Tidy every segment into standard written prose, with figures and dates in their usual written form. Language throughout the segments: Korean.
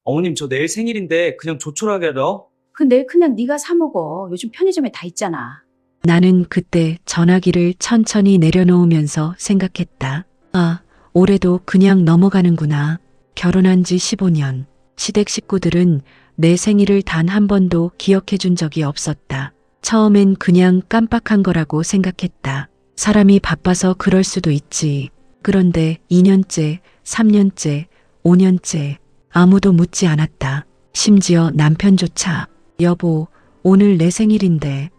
어머님 저 내일 생일인데 그냥 조촐하게 하죠. 그 내일 그냥 네가 사 먹어. 요즘 편의점에 다 있잖아. 나는 그때 전화기를 천천히 내려놓으면서 생각했다. 아, 올해도 그냥 넘어가는구나. 결혼한 지 15년. 시댁 식구들은 내 생일을 단 한 번도 기억해 준 적이 없었다. 처음엔 그냥 깜빡한 거라고 생각했다. 사람이 바빠서 그럴 수도 있지. 그런데 2년째, 3년째, 5년째 아무도 묻지 않았다. 심지어 남편조차 여보, 오늘 내 생일인데.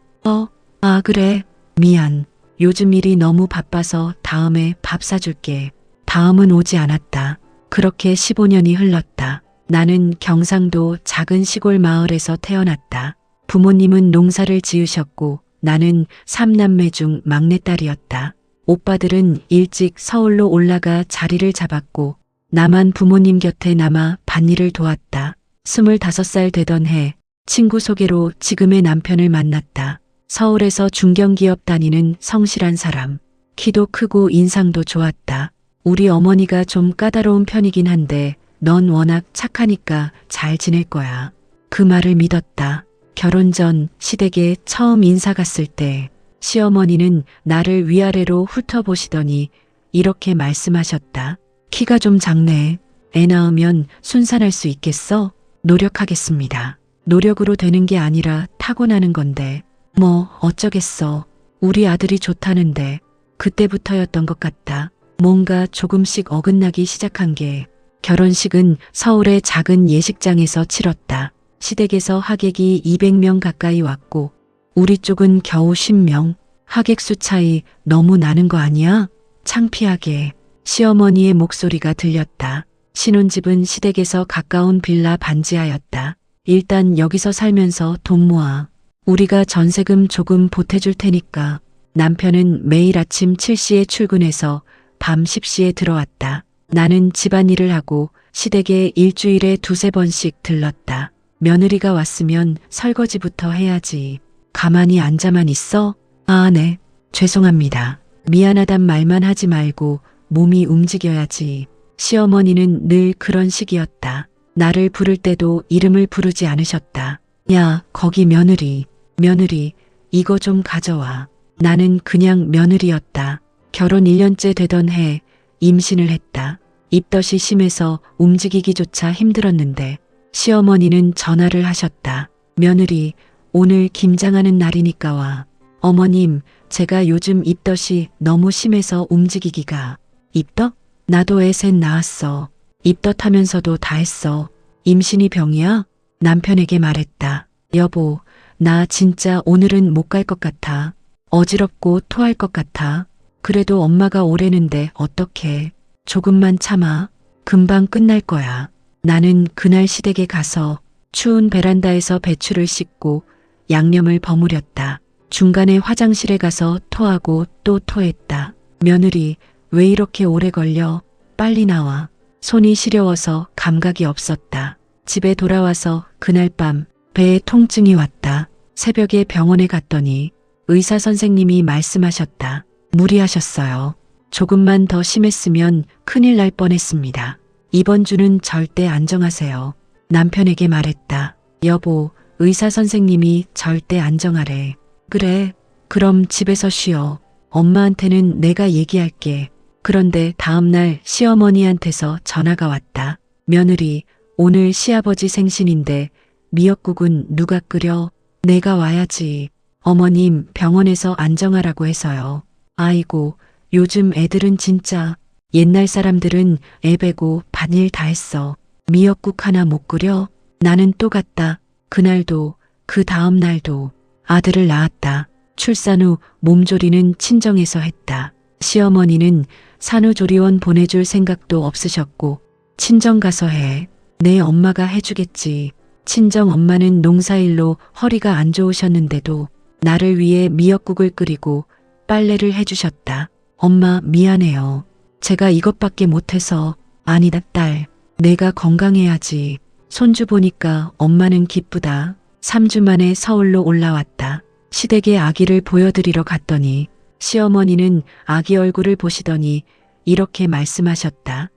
아, 그래. 미안. 요즘 일이 너무 바빠서 다음에 밥 사줄게. 다음은 오지 않았다. 그렇게 15년이 흘렀다. 나는 경상도 작은 시골 마을에서 태어났다. 부모님은 농사를 지으셨고 나는 3남매 중 막내딸이었다. 오빠들은 일찍 서울로 올라가 자리를 잡았고 나만 부모님 곁에 남아 밭일을 도왔다. 25살 되던 해 친구 소개로 지금의 남편을 만났다. 서울에서 중견기업 다니는 성실한 사람. 키도 크고 인상도 좋았다. 우리 어머니가 좀 까다로운 편이긴 한데 넌 워낙 착하니까 잘 지낼 거야. 그 말을 믿었다. 결혼 전 시댁에 처음 인사 갔을 때 시어머니는 나를 위아래로 훑어보시더니 이렇게 말씀하셨다. 키가 좀 작네. 애 낳으면 순산할 수 있겠어? 노력하겠습니다. 노력으로 되는 게 아니라 타고나는 건데 뭐 어쩌겠어. 우리 아들이 좋다는데 그때부터였던 것 같다. 뭔가 조금씩 어긋나기 시작한 게 결혼식은 서울의 작은 예식장에서 치렀다. 시댁에서 하객이 200명 가까이 왔고 우리 쪽은 겨우 10명. 하객 수 차이 너무 나는 거 아니야? 창피하게 시어머니의 목소리가 들렸다. 신혼집은 시댁에서 가까운 빌라 반지하였다. 일단 여기서 살면서 돈 모아. 우리가 전세금 조금 보태줄 테니까. 남편은 매일 아침 7시에 출근해서 밤 10시에 들어왔다. 나는 집안일을 하고 시댁에 일주일에 2~3번씩 들렀다. 며느리가 왔으면 설거지부터 해야지. 가만히 앉아만 있어? 아, 네. 죄송합니다. 미안하단 말만 하지 말고 몸이 움직여야지. 시어머니는 늘 그런 식이었다. 나를 부를 때도 이름을 부르지 않으셨다. 야, 거기 며느리. 며느리, 이거 좀 가져와. 나는 그냥 며느리였다. 결혼 1년째 되던 해 임신을 했다. 입덧이 심해서 움직이기조차 힘들었는데 시어머니는 전화를 하셨다. 며느리, 오늘 김장하는 날이니까 와. 어머님, 제가 요즘 입덧이 너무 심해서 움직이기가. 입덧? 나도 애 셋 낳았어. 입덧하면서도 다 했어. 임신이 병이야? 남편에게 말했다. 여보, 나 진짜 오늘은 못 갈 것 같아. 어지럽고 토할 것 같아. 그래도 엄마가 오래는데 어떡해. 조금만 참아. 금방 끝날 거야. 나는 그날 시댁에 가서 추운 베란다에서 배추를 씻고 양념을 버무렸다. 중간에 화장실에 가서 토하고 또 토했다. 며느리, 왜 이렇게 오래 걸려? 빨리 나와. 손이 시려워서 감각이 없었다. 집에 돌아와서 그날 밤 배에 통증이 왔다. 새벽에 병원에 갔더니 의사 선생님이 말씀하셨다. 무리하셨어요. 조금만 더 심했으면 큰일 날 뻔했습니다. 이번 주는 절대 안정하세요. 남편에게 말했다. 여보, 의사 선생님이 절대 안정하래. 그래, 그럼 집에서 쉬어. 엄마한테는 내가 얘기할게. 그런데 다음날 시어머니한테서 전화가 왔다. 며느리, 오늘 시아버지 생신인데 미역국은 누가 끓여? 내가 와야지. 어머님 병원에서 안정하라고 해서요. 아이고, 요즘 애들은 진짜 옛날 사람들은 애 베고 밭일 다 했어. 미역국 하나 못 끓여? 나는 또 갔다. 그날도 그 다음 날도 아들을 낳았다. 출산 후 몸조리는 친정에서 했다. 시어머니는 산후조리원 보내줄 생각도 없으셨고 친정 가서 해. 내 엄마가 해주겠지. 친정 엄마는 농사일로 허리가 안 좋으셨는데도 나를 위해 미역국을 끓이고 빨래를 해주셨다. 엄마 미안해요. 제가 이것밖에 못해서. 아니다 딸. 내가 건강해야지. 손주 보니까 엄마는 기쁘다. 3주 만에 서울로 올라왔다. 시댁에 아기를 보여드리러 갔더니 시어머니는 아기 얼굴을 보시더니 이렇게 말씀하셨다.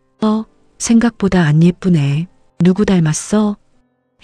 생각보다 안 예쁘네. 누구 닮았어?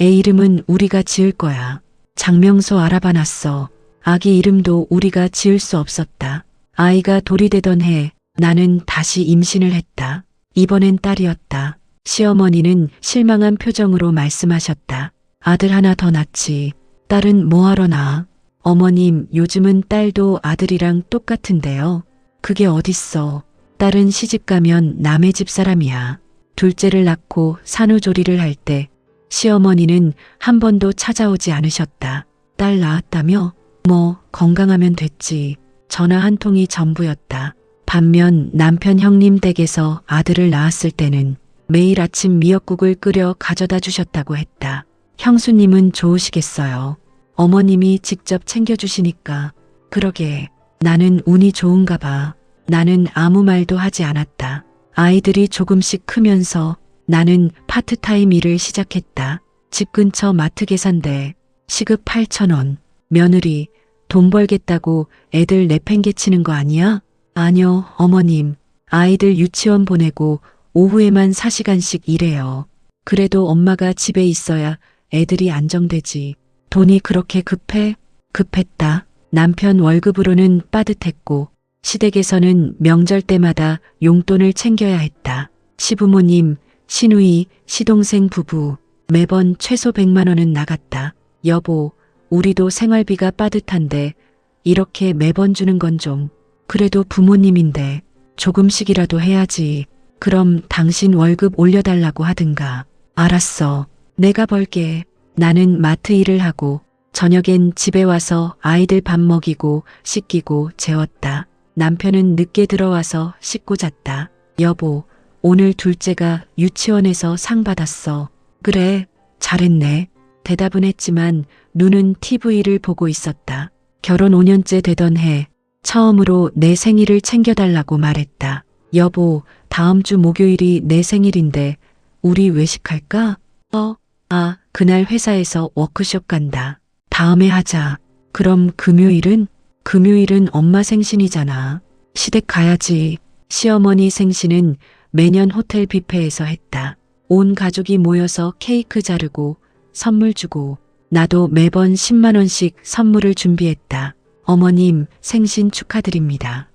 애 이름은 우리가 지을 거야. 장명소 알아봐놨어. 아기 이름도 우리가 지을 수 없었다. 아이가 돌이 되던 해 나는 다시 임신을 했다. 이번엔 딸이었다. 시어머니는 실망한 표정으로 말씀하셨다. 아들 하나 더 낳지. 딸은 뭐하러 낳아? 어머님, 요즘은 딸도 아들이랑 똑같은데요. 그게 어딨어. 딸은 시집가면 남의 집 사람이야. 둘째를 낳고 산후조리를 할 때 시어머니는 한 번도 찾아오지 않으셨다. 딸 낳았다며? 뭐 건강하면 됐지. 전화 한 통이 전부였다. 반면 남편 형님 댁에서 아들을 낳았을 때는 매일 아침 미역국을 끓여 가져다 주셨다고 했다. 형수님은 좋으시겠어요. 어머님이 직접 챙겨주시니까. 그러게 나는 운이 좋은가 봐. 나는 아무 말도 하지 않았다. 아이들이 조금씩 크면서 나는 파트타임 일을 시작했다. 집 근처 마트 계산대, 시급 8,000원. 며느리, 돈 벌겠다고 애들 내팽개치는 거 아니야? 아니요, 어머님. 아이들 유치원 보내고 오후에만 4시간씩 일해요. 그래도 엄마가 집에 있어야 애들이 안정되지. 돈이 그렇게 급해? 급했다. 남편 월급으로는 빠듯했고 시댁에서는 명절 때마다 용돈을 챙겨야 했다. 시부모님, 시누이, 시동생 부부 매번 최소 100만 원은 나갔다. 여보, 우리도 생활비가 빠듯한데 이렇게 매번 주는 건 좀. 그래도 부모님인데 조금씩이라도 해야지. 그럼 당신 월급 올려달라고 하든가. 알았어. 내가 벌게. 나는 마트 일을 하고 저녁엔 집에 와서 아이들 밥 먹이고 씻기고 재웠다. 남편은 늦게 들어와서 씻고 잤다. 여보, 오늘 둘째가 유치원에서 상 받았어. 그래, 잘했네. 대답은 했지만 눈은 TV를 보고 있었다. 결혼 5년째 되던 해 처음으로 내 생일을 챙겨달라고 말했다. 여보, 다음 주 목요일이 내 생일인데 우리 외식할까? 그날 회사에서 워크숍 간다. 다음에 하자. 그럼 금요일은? 금요일은 엄마 생신이잖아. 시댁 가야지. 시어머니 생신은 매년 호텔 뷔페에서 했다. 온 가족이 모여서 케이크 자르고 선물 주고 나도 매번 10만 원씩 선물을 준비했다. 어머님 생신 축하드립니다.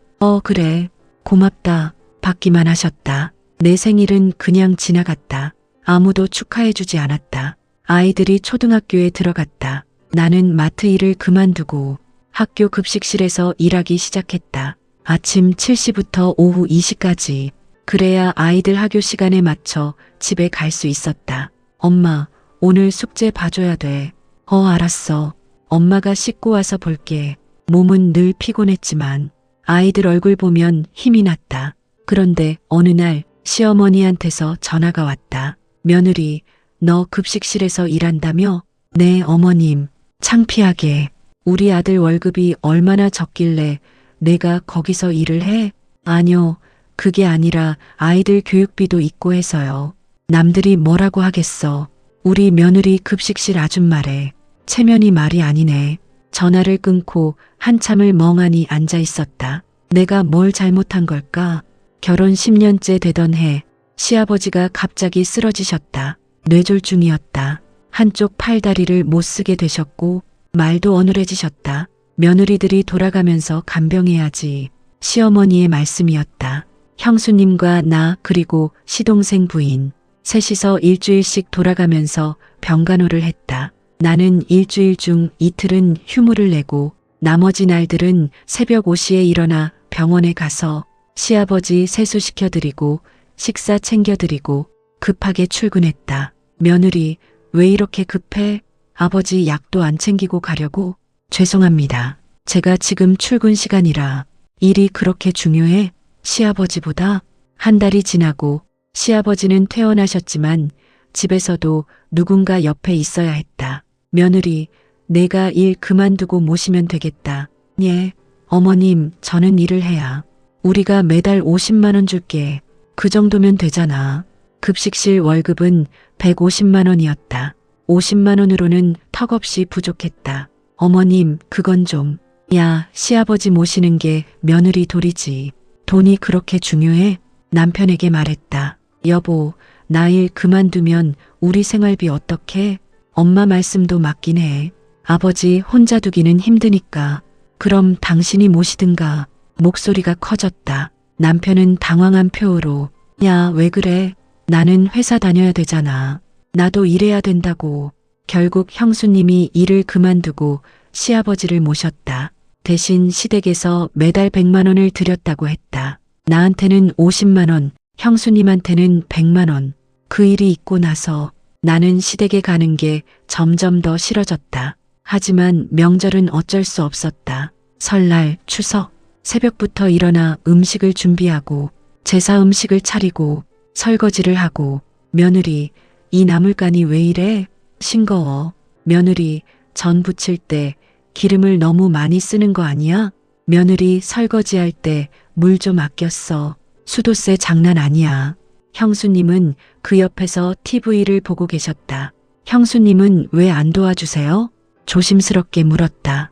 그래. 고맙다. 받기만 하셨다. 내 생일은 그냥 지나갔다. 아무도 축하해주지 않았다. 아이들이 초등학교에 들어갔다. 나는 마트 일을 그만두고 학교 급식실에서 일하기 시작했다. 아침 7시부터 오후 2시까지. 그래야 아이들 학교 시간에 맞춰 집에 갈 수 있었다. 엄마, 오늘 숙제 봐줘야 돼. 알았어. 엄마가 씻고 와서 볼게. 몸은 늘 피곤했지만 아이들 얼굴 보면 힘이 났다. 그런데 어느 날 시어머니한테서 전화가 왔다. 며느리, 너 급식실에서 일한다며? 네, 어머님. 창피하게. 우리 아들 월급이 얼마나 적길래 내가 거기서 일을 해? 아니요. 그게 아니라 아이들 교육비도 있고 해서요. 남들이 뭐라고 하겠어. 우리 며느리 급식실 아줌마래. 체면이 말이 아니네. 전화를 끊고 한참을 멍하니 앉아 있었다. 내가 뭘 잘못한 걸까? 결혼 10년째 되던 해 시아버지가 갑자기 쓰러지셨다. 뇌졸중이었다. 한쪽 팔다리를 못 쓰게 되셨고 말도 어눌해지셨다. 며느리들이 돌아가면서 간병해야지. 시어머니의 말씀이었다. 형수님과 나 그리고 시동생 부인 셋이서 일주일씩 돌아가면서 병간호를 했다. 나는 일주일 중 이틀은 휴무를 내고 나머지 날들은 새벽 5시에 일어나 병원에 가서 시아버지 세수시켜드리고 식사 챙겨드리고 급하게 출근했다. 며느리, 왜 이렇게 급해? 아버지 약도 안 챙기고 가려고? 죄송합니다. 제가 지금 출근 시간이라. 일이 그렇게 중요해? 시아버지보다? 한 달이 지나고 시아버지는 퇴원하셨지만 집에서도 누군가 옆에 있어야 했다. 며느리, 내가 일 그만두고 모시면 되겠다. 예, 어머님, 저는 일을 해야. 우리가 매달 50만 원 줄게. 그 정도면 되잖아. 급식실 월급은 150만 원이었다. 50만 원으로는 턱없이 부족했다. 어머님, 그건 좀. 야, 시아버지 모시는 게 며느리 도리지. 돈이 그렇게 중요해? 남편에게 말했다. 여보, 나 일 그만두면 우리 생활비 어떡해? 엄마 말씀도 맞긴 해. 아버지 혼자 두기는 힘드니까. 그럼 당신이 모시든가. 목소리가 커졌다. 남편은 당황한 표로 야, 왜 그래? 나는 회사 다녀야 되잖아. 나도 일해야 된다고. 결국 형수님이 일을 그만두고 시아버지를 모셨다. 대신 시댁에서 매달 100만 원을 드렸다고 했다. 나한테는 50만 원, 형수님한테는 100만 원. 그 일이 있고 나서 나는 시댁에 가는 게 점점 더 싫어졌다. 하지만 명절은 어쩔 수 없었다. 설날, 추석, 새벽부터 일어나 음식을 준비하고 제사 음식을 차리고 설거지를 하고 며느리, 이 나물간이 왜 이래? 싱거워. 며느리, 전 부칠 때 기름을 너무 많이 쓰는 거 아니야? 며느리 설거지할 때 물 좀 아껴 써. 수도세 장난 아니야. 형수님은 그 옆에서 TV를 보고 계셨다. 형수님은 왜 안 도와주세요? 조심스럽게 물었다.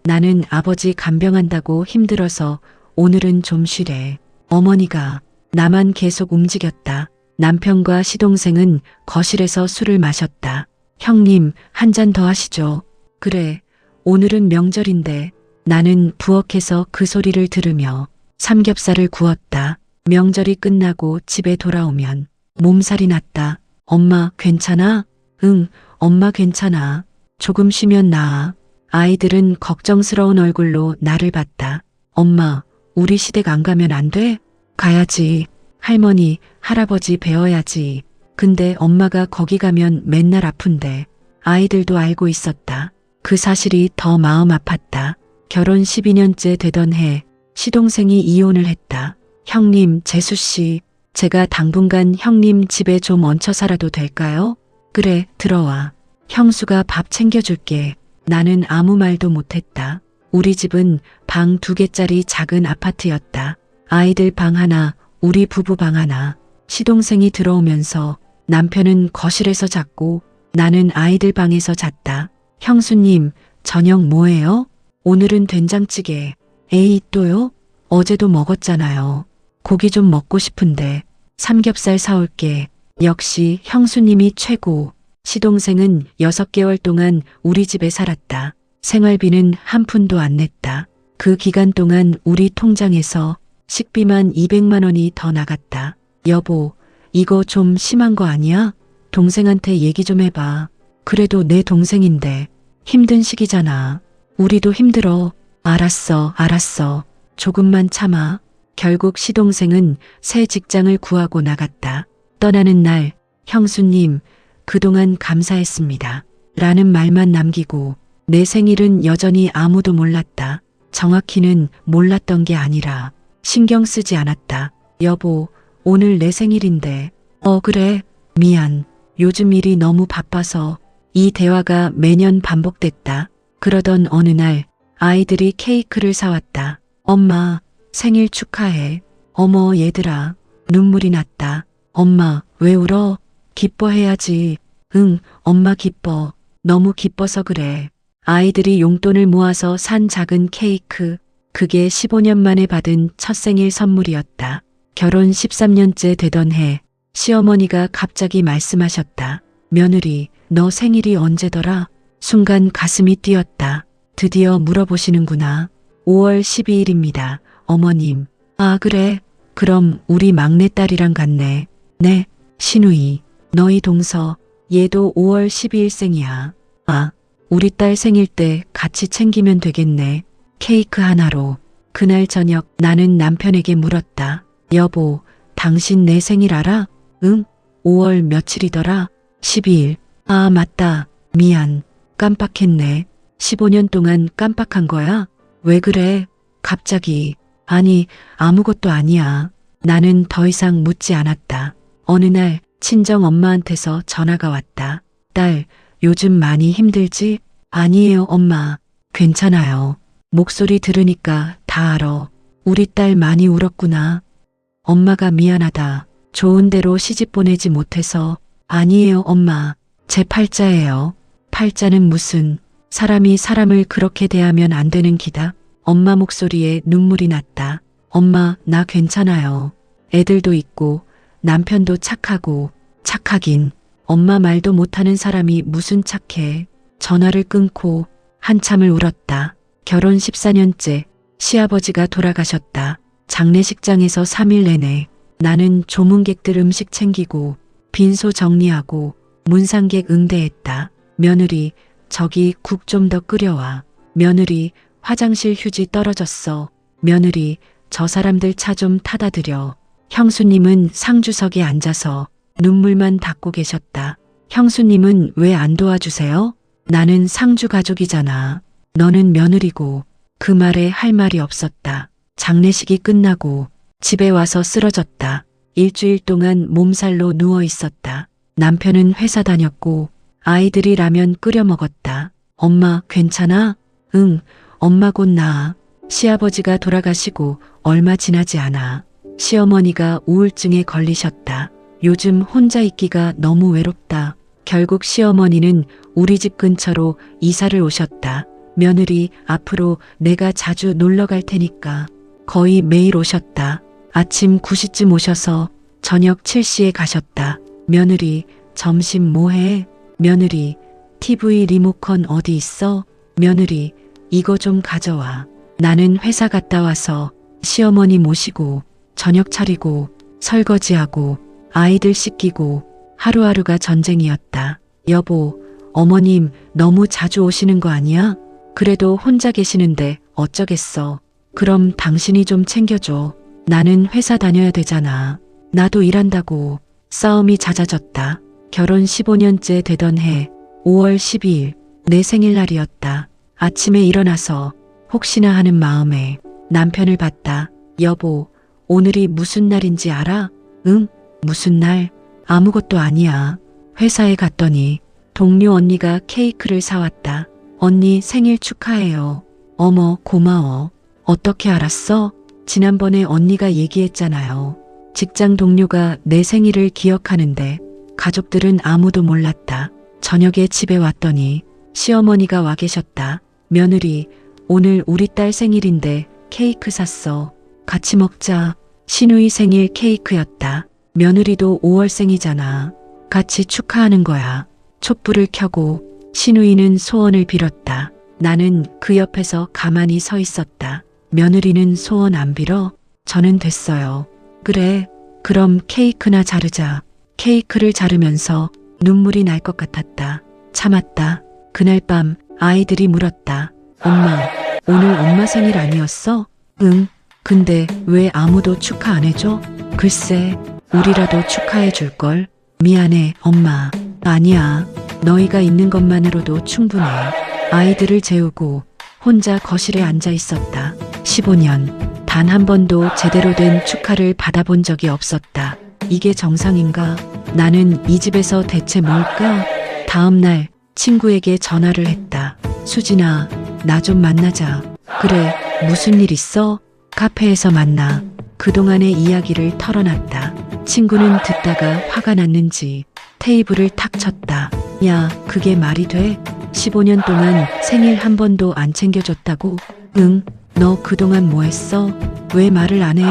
나는 아버지 간병한다고 힘들어서 오늘은 좀 쉬래. 어머니가 나만 계속 움직였다. 남편과 시동생은 거실에서 술을 마셨다. 형님, 한 잔 더 하시죠. 그래, 오늘은 명절인데. 나는 부엌에서 그 소리를 들으며 삼겹살을 구웠다. 명절이 끝나고 집에 돌아오면 몸살이 났다. 엄마, 괜찮아? 응, 엄마 괜찮아. 조금 쉬면 나아. 아이들은 걱정스러운 얼굴로 나를 봤다. 엄마, 우리 시댁 안 가면 안 돼? 가야지. 할머니, 할아버지 배워야지. 근데 엄마가 거기 가면 맨날 아픈데. 아이들도 알고 있었다. 그 사실이 더 마음 아팠다. 결혼 12년째 되던 해 시동생이 이혼을 했다. 형님, 재수씨, 제가 당분간 형님 집에 좀 얹혀 살아도 될까요? 그래, 들어와. 형수가 밥 챙겨줄게. 나는 아무 말도 못했다. 우리 집은 방 2개짜리 작은 아파트였다. 아이들 방 하나, 우리 부부 방 하나. 시동생이 들어오면서 남편은 거실에서 잤고 나는 아이들 방에서 잤다. 형수님, 저녁 뭐예요? 오늘은 된장찌개. 에이, 또요? 어제도 먹었잖아요. 고기 좀 먹고 싶은데 삼겹살 사올게. 역시 형수님이 최고. 시동생은 6개월 동안 우리 집에 살았다. 생활비는 한 푼도 안 냈다. 그 기간 동안 우리 통장에서 식비만 200만 원이 더 나갔다. 여보, 이거 좀 심한 거 아니야? 동생한테 얘기 좀 해봐. 그래도 내 동생인데 힘든 시기잖아. 우리도 힘들어. 알았어. 조금만 참아. 결국 시동생은 새 직장을 구하고 나갔다. 떠나는 날, 형수님, 그동안 감사했습니다. 라는 말만 남기고 내 생일은 여전히 아무도 몰랐다. 정확히는 몰랐던 게 아니라 신경 쓰지 않았다. 여보, 오늘 내 생일인데. 그래. 미안. 요즘 일이 너무 바빠서. 이 대화가 매년 반복됐다. 그러던 어느 날 아이들이 케이크를 사왔다. 엄마, 생일 축하해. 어머, 얘들아. 눈물이 났다. 엄마, 왜 울어? 기뻐해야지. 응, 엄마 기뻐. 너무 기뻐서 그래. 아이들이 용돈을 모아서 산 작은 케이크. 그게 15년 만에 받은 첫 생일 선물이었다. 결혼 13년째 되던 해 시어머니가 갑자기 말씀하셨다. 며느리, 너 생일이 언제더라? 순간 가슴이 뛰었다. 드디어 물어보시는구나. 5월 12일입니다. 어머님. 아, 그래. 그럼 우리 막내딸이랑 같네. 네, 신우이. 너희 동서. 얘도 5월 12일생이야. 아, 우리 딸 생일 때 같이 챙기면 되겠네. 케이크 하나로. 그날 저녁 나는 남편에게 물었다. 여보, 당신 내 생일 알아? 응? 5월 며칠이더라? 12일. 아, 맞다. 미안. 깜빡했네. 15년 동안 깜빡한 거야? 왜 그래? 갑자기. 아니, 아무것도 아니야. 나는 더 이상 묻지 않았다. 어느 날 친정 엄마한테서 전화가 왔다. 딸, 요즘 많이 힘들지? 아니에요, 엄마. 괜찮아요. 목소리 들으니까 다 알아. 우리 딸 많이 울었구나. 엄마가 미안하다. 좋은 데로 시집 보내지 못해서. 아니에요, 엄마. 제 팔자예요. 팔자는 무슨. 사람이 사람을 그렇게 대하면 안 되는 기다. 엄마 목소리에 눈물이 났다. 엄마, 나 괜찮아요. 애들도 있고 남편도 착하고 착하긴 엄마 말도 못하는 사람이 무슨 착해. 전화를 끊고 한참을 울었다. 결혼 14년째 시아버지가 돌아가셨다. 장례식장에서 3일 내내 나는 조문객들 음식 챙기고 빈소 정리하고 문상객 응대했다. 며느리 저기 국 좀 더 끓여와. 며느리 화장실 휴지 떨어졌어. 며느리 저 사람들 차 좀 타다 드려. 형수님은 상주석에 앉아서 눈물만 닦고 계셨다. 형수님은 왜 안 도와주세요? 나는 상주 가족이잖아. 너는 며느리고. 그 말에 할 말이 없었다. 장례식이 끝나고 집에 와서 쓰러졌다. 일주일 동안 몸살로 누워 있었다. 남편은 회사 다녔고 아이들이 라면 끓여 먹었다. 엄마 괜찮아? 응, 엄마 곧 나아. 시아버지가 돌아가시고 얼마 지나지 않아 시어머니가 우울증에 걸리셨다. 요즘 혼자 있기가 너무 외롭다. 결국 시어머니는 우리 집 근처로 이사를 오셨다. 며느리 앞으로 내가 자주 놀러 갈 테니까. 거의 매일 오셨다. 아침 9시쯤 오셔서 저녁 7시에 가셨다. 며느리 점심 뭐해? 며느리 TV 리모컨 어디 있어? 며느리 이거 좀 가져와. 나는 회사 갔다 와서 시어머니 모시고 저녁 차리고 설거지하고 아이들 씻기고 하루하루가 전쟁이었다. 여보, 어머님 너무 자주 오시는 거 아니야? 그래도 혼자 계시는데 어쩌겠어. 그럼 당신이 좀 챙겨줘. 나는 회사 다녀야 되잖아. 나도 일한다고. 싸움이 잦아졌다. 결혼 15년째 되던 해 5월 12일 내 생일날이었다. 아침에 일어나서 혹시나 하는 마음에 남편을 봤다. 여보, 오늘이 무슨 날인지 알아? 응? 무슨 날? 아무것도 아니야. 회사에 갔더니 동료 언니가 케이크를 사왔다. 언니 생일 축하해요. 어머, 고마워. 어떻게 알았어? 지난번에 언니가 얘기했잖아요. 직장 동료가 내 생일을 기억하는데 가족들은 아무도 몰랐다. 저녁에 집에 왔더니 시어머니가 와 계셨다. 며느리, 오늘 우리 딸 생일인데 케이크 샀어. 같이 먹자. 시누이 생일 케이크였다. 며느리도 5월생이잖아. 같이 축하하는 거야. 촛불을 켜고 시누이는 소원을 빌었다. 나는 그 옆에서 가만히 서 있었다. 며느리는 소원 안 빌어? 저는 됐어요. 그래, 그럼 케이크나 자르자. 케이크를 자르면서 눈물이 날 것 같았다. 참았다. 그날 밤 아이들이 물었다. 엄마, 오늘 엄마 생일 아니었어? 응. 근데 왜 아무도 축하 안 해줘? 글쎄, 우리라도 축하해 줄걸. 미안해, 엄마. 아니야. 너희가 있는 것만으로도 충분해. 아이들을 재우고 혼자 거실에 앉아 있었다. 15년. 단 한 번도 제대로 된 축하를 받아본 적이 없었다. 이게 정상인가? 나는 이 집에서 대체 뭘까? 다음 날 친구에게 전화를 했다. 수진아, 나 좀 만나자. 그래, 무슨 일 있어? 카페에서 만나. 그동안의 이야기를 털어놨다. 친구는 듣다가 화가 났는지 테이블을 탁 쳤다. 야, 그게 말이 돼? 15년 동안 생일 한 번도 안 챙겨줬다고? 응, 너 그동안 뭐 했어? 왜 말을 안 해?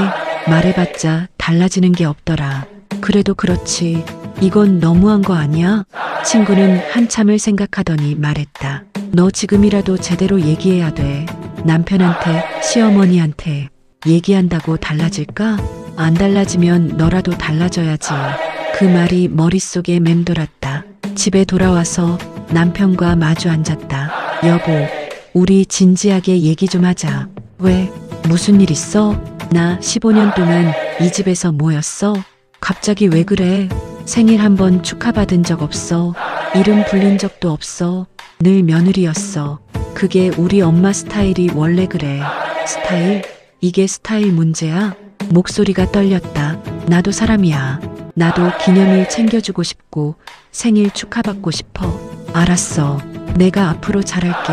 말해봤자 달라지는 게 없더라. 그래도 그렇지. 이건 너무한 거 아니야? 친구는 한참을 생각하더니 말했다. 너 지금이라도 제대로 얘기해야 돼. 남편한테, 시어머니한테 얘기한다고 달라질까? 안 달라지면 너라도 달라져야지. 그 말이 머릿속에 맴돌았다. 집에 돌아와서 남편과 마주 앉았다. 여보, 우리 진지하게 얘기 좀 하자. 왜? 무슨 일 있어? 나 15년 동안 이 집에서 뭐였어? 갑자기 왜 그래? 생일 한 번 축하받은 적 없어. 이름 불린 적도 없어. 늘 며느리였어. 그게 우리 엄마 스타일이 원래 그래. 스타일? 이게 스타일 문제야? 목소리가 떨렸다. 나도 사람이야. 나도 기념일 챙겨주고 싶고 생일 축하받고 싶어. 알았어. 내가 앞으로 잘할게.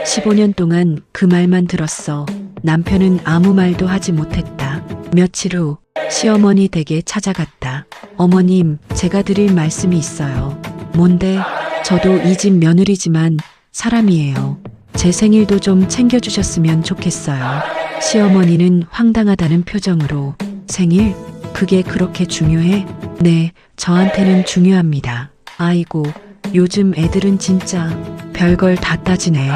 15년 동안 그 말만 들었어. 남편은 아무 말도 하지 못했다. 며칠 후 시어머니 댁에 찾아갔다. 어머님, 제가 드릴 말씀이 있어요. 뭔데? 저도 이 집 며느리지만 사람이에요. 제 생일도 좀 챙겨주셨으면 좋겠어요. 시어머니는 황당하다는 표정으로 생일? 그게 그렇게 중요해? 네, 저한테는 중요합니다. 아이고, 요즘 애들은 진짜 별걸 다 따지네.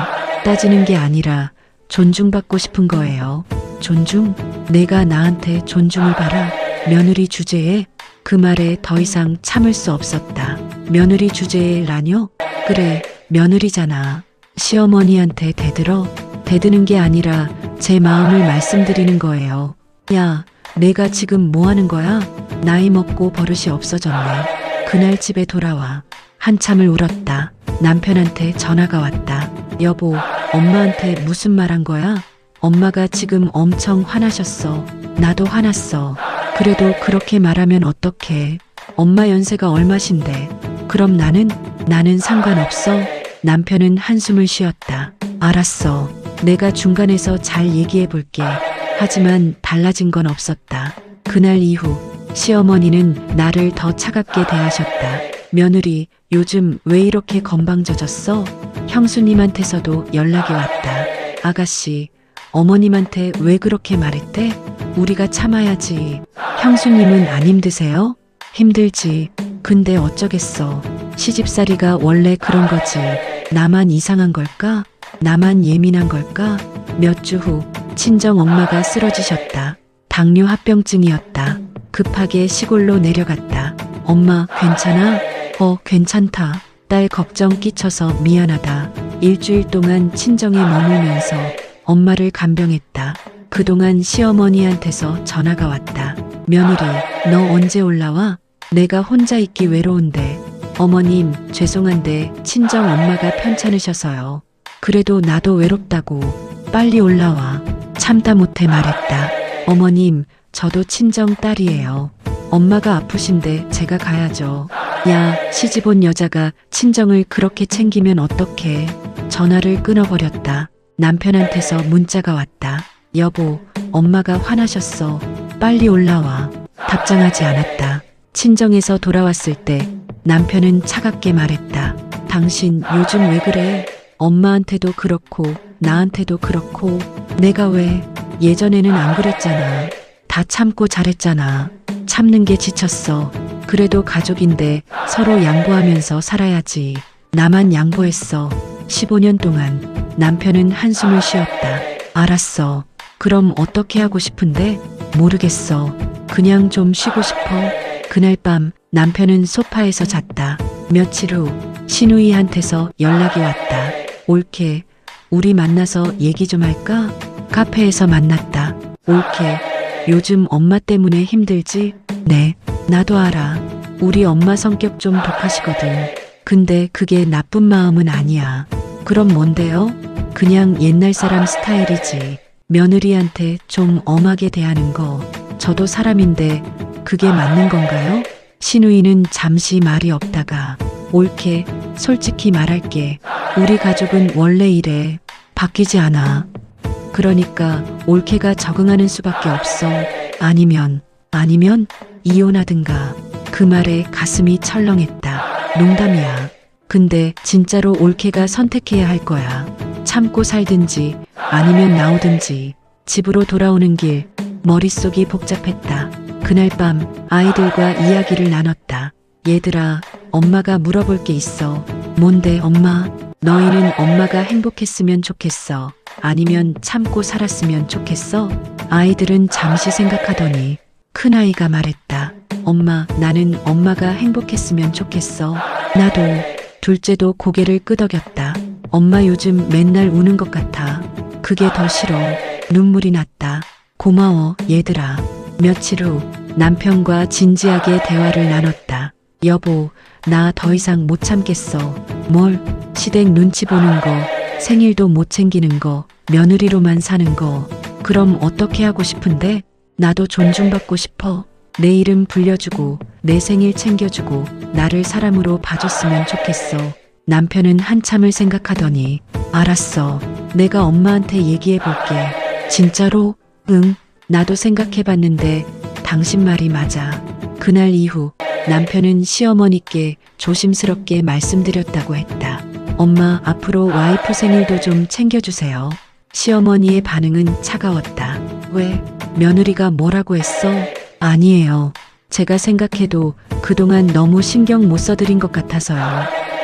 따지는 게 아니라 존중받고 싶은 거예요. 존중? 내가 나한테 존중을 받아? 며느리 주제에? 그 말에 더 이상 참을 수 없었다. 며느리 주제라뇨? 그래, 며느리잖아. 시어머니한테 대들어? 대드는 게 아니라 제 마음을 말씀드리는 거예요. 야, 내가 지금 뭐 하는 거야? 나이 먹고 버릇이 없어졌네. 그날 집에 돌아와 한참을 울었다. 남편한테 전화가 왔다. 여보, 엄마한테 무슨 말 한 거야? 엄마가 지금 엄청 화나셨어. 나도 화났어. 그래도 그렇게 말하면 어떡해. 엄마 연세가 얼마신데. 그럼 나는 상관없어. 남편은 한숨을 쉬었다. 알았어. 내가 중간에서 잘 얘기해 볼게. 하지만 달라진 건 없었다. 그날 이후 시어머니는 나를 더 차갑게 대하셨다. 며느리, 요즘 왜 이렇게 건방져졌어? 형수님한테서도 연락이 왔다. 아가씨, 어머님한테 왜 그렇게 말했대? 우리가 참아야지. 형수님은 안 힘드세요? 힘들지. 근데 어쩌겠어. 시집살이가 원래 그런 거지. 나만 이상한 걸까? 나만 예민한 걸까? 몇 주 후 친정 엄마가 쓰러지셨다. 당뇨 합병증이었다. 급하게 시골로 내려갔다. 엄마, 괜찮아? 괜찮다. 딸 걱정 끼쳐서 미안하다. 일주일 동안 친정에 머물면서 엄마를 간병했다. 그동안 시어머니한테서 전화가 왔다. 며느리, 너 언제 올라와? 내가 혼자 있기 외로운데. 어머님, 죄송한데 친정 엄마가 편찮으셔서요. 그래도 나도 외롭다고. 빨리 올라와. 참다 못해 말했다. 어머님, 저도 친정 딸이에요. 엄마가 아프신데 제가 가야죠. 야, 시집 온 여자가 친정을 그렇게 챙기면 어떡해. 전화를 끊어버렸다. 남편한테서 문자가 왔다. 여보, 엄마가 화나셨어. 빨리 올라와. 답장하지 않았다. 친정에서 돌아왔을 때 남편은 차갑게 말했다. 당신 요즘 왜 그래? 엄마한테도 그렇고 나한테도 그렇고. 내가 왜? 예전에는 안 그랬잖아. 다 참고 잘했잖아. 참는 게 지쳤어. 그래도 가족인데 서로 양보하면서 살아야지. 나만 양보했어. 15년 동안. 남편은 한숨을 쉬었다. 알았어. 그럼 어떻게 하고 싶은데? 모르겠어. 그냥 좀 쉬고 싶어. 그날 밤 남편은 소파에서 잤다. 며칠 후 신우이한테서 연락이 왔다. 올케, 우리 만나서 얘기 좀 할까? 카페에서 만났다. 올케, 요즘 엄마 때문에 힘들지? 네, 나도 알아. 우리 엄마 성격 좀 독하시거든. 근데 그게 나쁜 마음은 아니야. 그럼 뭔데요? 그냥 옛날 사람 스타일이지. 며느리한테 좀 엄하게 대하는 거. 저도 사람인데 그게 맞는 건가요? 신우이는 잠시 말이 없다가 올케, 솔직히 말할게. 우리 가족은 원래 이래. 바뀌지 않아. 그러니까 올케가 적응하는 수밖에 없어. 아니면 이혼하든가. 그 말에 가슴이 철렁했다. 농담이야. 근데 진짜로 올케가 선택해야 할 거야. 참고 살든지 아니면 나오든지. 집으로 돌아오는 길 머릿속이 복잡했다. 그날 밤 아이들과 이야기를 나눴다. 얘들아, 엄마가 물어볼 게 있어. 뭔데 엄마? 너희는 엄마가 행복했으면 좋겠어? 아니면 참고 살았으면 좋겠어? 아이들은 잠시 생각하더니 큰아이가 말했다. 엄마, 나는 엄마가 행복했으면 좋겠어. 나도. 둘째도 고개를 끄덕였다. 엄마 요즘 맨날 우는 것 같아. 그게 더 싫어. 눈물이 났다. 고마워, 얘들아. 며칠 후 남편과 진지하게 대화를 나눴다. 여보, 나 더 이상 못 참겠어. 뭘? 시댁 눈치 보는 거, 생일도 못 챙기는 거, 며느리로만 사는 거. 그럼 어떻게 하고 싶은데? 나도 존중받고 싶어. 내 이름 불려주고, 내 생일 챙겨주고, 나를 사람으로 봐줬으면 좋겠어. 남편은 한참을 생각하더니, 알았어. 내가 엄마한테 얘기해볼게. 진짜로? 응. 나도 생각해봤는데 당신 말이 맞아. 그날 이후 남편은 시어머니께 조심스럽게 말씀드렸다고 했다. 엄마, 앞으로 와이프 생일도 좀 챙겨주세요. 시어머니의 반응은 차가웠다. 왜? 며느리가 뭐라고 했어? 아니에요. 제가 생각해도 그동안 너무 신경 못 써드린 것 같아서요.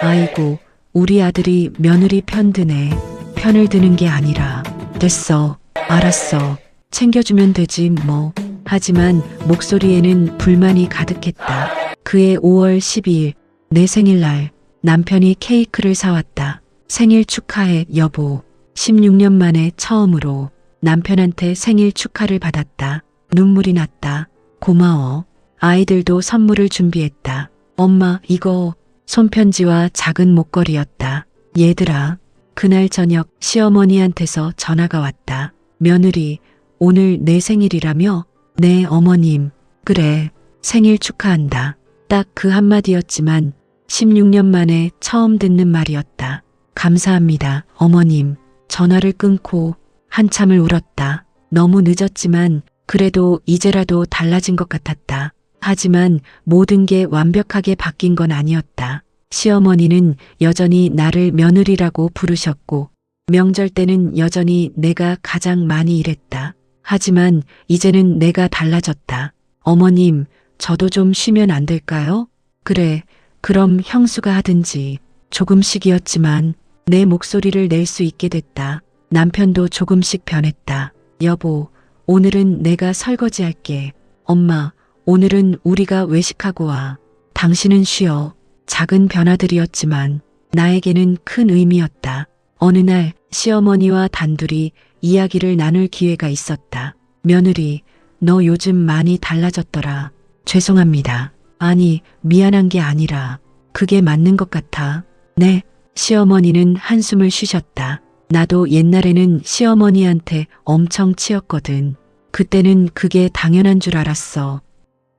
아이고, 우리 아들이 며느리 편 드네. 편을 드는 게 아니라. 됐어. 알았어. 챙겨주면 되지 뭐. 하지만 목소리에는 불만이 가득했다. 그해 5월 12일 내 생일날 남편이 케이크를 사왔다. 생일 축하해 여보. 16년 만에 처음으로 남편한테 생일 축하를 받았다. 눈물이 났다. 고마워. 아이들도 선물을 준비했다. 엄마 이거 손편지와 작은 목걸이였다. 얘들아. 그날 저녁 시어머니한테서 전화가 왔다. 며느리 오늘 내 생일이라며? 네 어머님. 그래 생일 축하한다. 딱 그 한마디였지만 16년 만에 처음 듣는 말이었다. 감사합니다 어머님. 전화를 끊고 한참을 울었다. 너무 늦었지만 그래도 이제라도 달라진 것 같았다. 하지만 모든 게 완벽하게 바뀐 건 아니었다. 시어머니는 여전히 나를 며느리라고 부르셨고 명절 때는 여전히 내가 가장 많이 일했다. 하지만 이제는 내가 달라졌다. 어머님, 저도 좀 쉬면 안 될까요? 그래, 그럼 형수가 하든지. 조금씩이었지만 내 목소리를 낼 수 있게 됐다. 남편도 조금씩 변했다. 여보, 오늘은 내가 설거지할게. 엄마, 오늘은 우리가 외식하고 와. 당신은 쉬어. 작은 변화들이었지만 나에게는 큰 의미였다. 어느 날 시어머니와 단둘이 이야기를 나눌 기회가 있었다. 며느리, 너 요즘 많이 달라졌더라. 죄송합니다. 아니, 미안한 게 아니라 그게 맞는 것 같아. 네. 시어머니는 한숨을 쉬셨다. 나도 옛날에는 시어머니한테 엄청 치였거든. 그때는 그게 당연한 줄 알았어.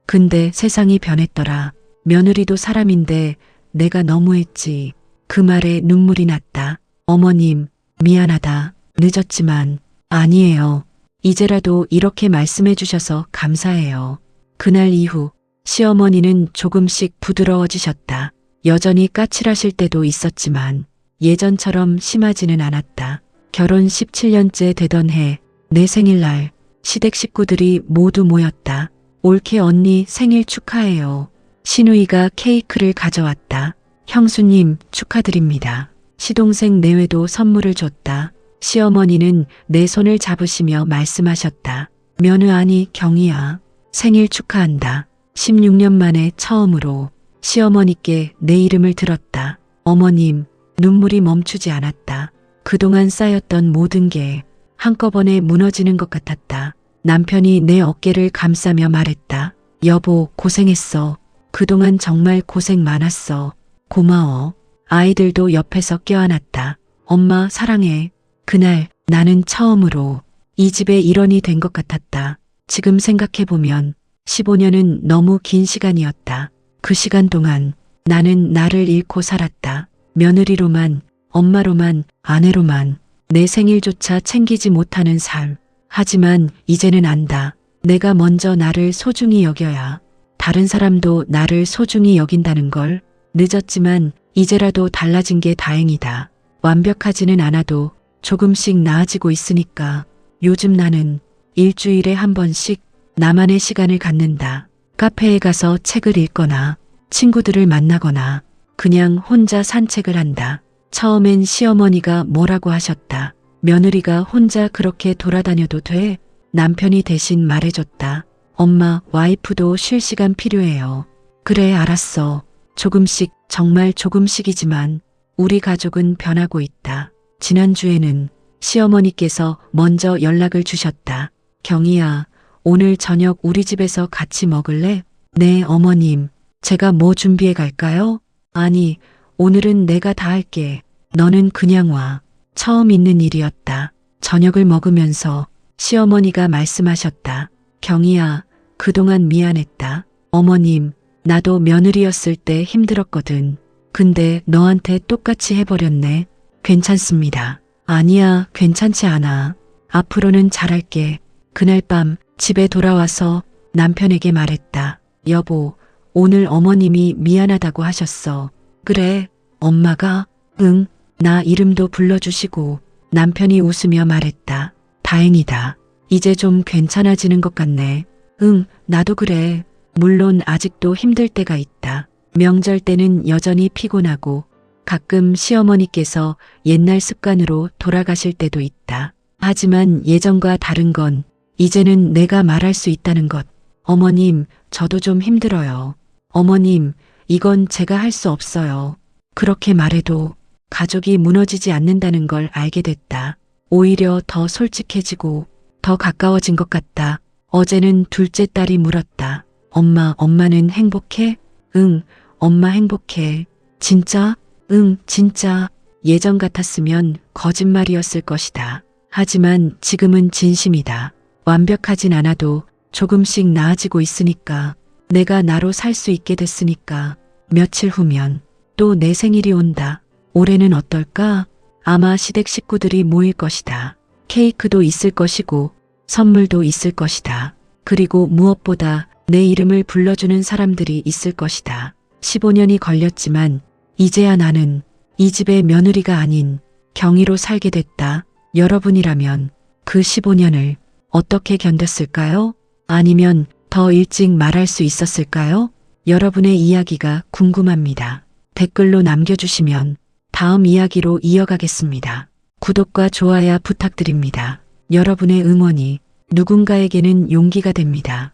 근데 세상이 변했더라. 며느리도 사람인데 내가 너무했지. 그 말에 눈물이 났다. 어머님, 미안하다. 늦었지만. 아니에요. 이제라도 이렇게 말씀해 주셔서 감사해요. 그날 이후 시어머니는 조금씩 부드러워지셨다. 여전히 까칠하실 때도 있었지만 예전처럼 심하지는 않았다. 결혼 17년째 되던 해 내 생일날 시댁 식구들이 모두 모였다. 올케 언니 생일 축하해요. 시누이가 케이크를 가져왔다. 형수님 축하드립니다. 시동생 내외도 선물을 줬다. 시어머니는 내 손을 잡으시며 말씀하셨다. 며느 아니 경이야. 생일 축하한다. 16년 만에 처음으로 시어머니께 내 이름을 들었다. 어머님, 눈물이 멈추지 않았다. 그동안 쌓였던 모든 게 한꺼번에 무너지는 것 같았다. 남편이 내 어깨를 감싸며 말했다. 여보, 고생했어. 그동안 정말 고생 많았어. 고마워. 아이들도 옆에서 껴안았다. 엄마 사랑해. 그날 나는 처음으로 이 집의 일원이 된 것 같았다. 지금 생각해보면 15년은 너무 긴 시간이었다. 그 시간 동안 나는 나를 잃고 살았다. 며느리로만, 엄마로만, 아내로만 내 생일조차 챙기지 못하는 삶. 하지만 이제는 안다. 내가 먼저 나를 소중히 여겨야 다른 사람도 나를 소중히 여긴다는 걸. 늦었지만 이제라도 달라진 게 다행이다. 완벽하지는 않아도 조금씩 나아지고 있으니까 요즘 나는 일주일에 한 번씩 나만의 시간을 갖는다. 카페에 가서 책을 읽거나 친구들을 만나거나 그냥 혼자 산책을 한다. 처음엔 시어머니가 뭐라고 하셨다. 며느리가 혼자 그렇게 돌아다녀도 돼? 남편이 대신 말해줬다. 엄마, 와이프도 쉴 시간 필요해요. 그래, 알았어. 조금씩, 정말 조금씩이지만 우리 가족은 변하고 있다. 지난주에는 시어머니께서 먼저 연락을 주셨다. 경희야, 오늘 저녁 우리 집에서 같이 먹을래? 네, 어머님. 제가 뭐 준비해 갈까요? 아니, 오늘은 내가 다 할게. 너는 그냥 와. 처음 있는 일이었다. 저녁을 먹으면서 시어머니가 말씀하셨다. 경희야, 그동안 미안했다. 어머님, 나도 며느리였을 때 힘들었거든. 근데 너한테 똑같이 해버렸네. 괜찮습니다. 아니야, 괜찮지 않아. 앞으로는 잘할게. 그날 밤 집에 돌아와서 남편에게 말했다. 여보, 오늘 어머님이 미안하다고 하셨어. 그래, 엄마가? 응, 나 이름도 불러주시고. 남편이 웃으며 말했다. 다행이다. 이제 좀 괜찮아지는 것 같네. 응, 나도 그래. 물론 아직도 힘들 때가 있다. 명절 때는 여전히 피곤하고 가끔 시어머니께서 옛날 습관으로 돌아가실 때도 있다. 하지만 예전과 다른 건 이제는 내가 말할 수 있다는 것. 어머님, 저도 좀 힘들어요. 어머님, 이건 제가 할 수 없어요. 그렇게 말해도 가족이 무너지지 않는다는 걸 알게 됐다. 오히려 더 솔직해지고 더 가까워진 것 같다. 어제는 둘째 딸이 물었다. 엄마는 행복해? 응, 엄마 행복해. 진짜? 응, 진짜. 예전 같았으면 거짓말이었을 것이다. 하지만 지금은 진심이다. 완벽하진 않아도 조금씩 나아지고 있으니까. 내가 나로 살 수 있게 됐으니까. 며칠 후면 또 내 생일이 온다. 올해는 어떨까? 아마 시댁 식구들이 모일 것이다. 케이크도 있을 것이고 선물도 있을 것이다. 그리고 무엇보다 내 이름을 불러주는 사람들이 있을 것이다. 15년이 걸렸지만 이제야 나는 이 집의 며느리가 아닌 경위로 살게 됐다. 여러분이라면 그 15년을 어떻게 견뎠을까요? 아니면 더 일찍 말할 수 있었을까요? 여러분의 이야기가 궁금합니다. 댓글로 남겨주시면 다음 이야기로 이어가겠습니다. 구독과 좋아요 부탁드립니다. 여러분의 응원이 누군가에게는 용기가 됩니다.